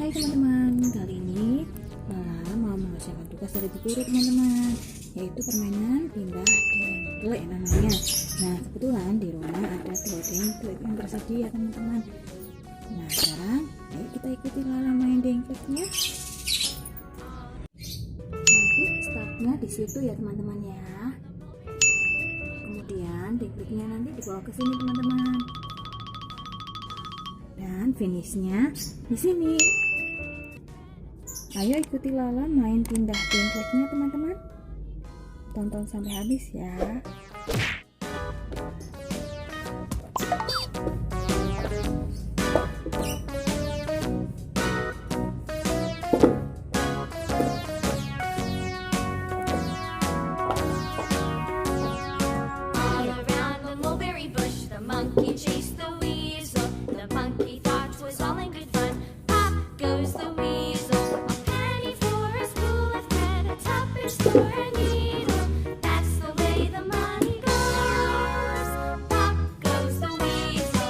Hai teman-teman, kali ini Lala mau mengerjakan tugas dari buku guru teman-teman, yaitu permainan pindah dengklek namanya. Nah, kebetulan di rumah ada 2 dengklek yang tersedia teman-teman. Nah, sekarang ayo kita ikuti Lala main dengkleknya. Nanti startnya di situ ya teman-teman ya. Kemudian dengkleknya nanti dibawa ke sini teman-teman. Dan finishnya di sini. Ayo ikuti Lala main pindah dengkleknya teman-teman. Tonton sampai habis ya. All around the mulberry bush, the monkey chased the weasel. The monkey thought 'twas all in good fun. Pop goes the weasel. A penny for a spool of thread, a tuppence for a needle. That's the way the money goes. Pop goes the weasel.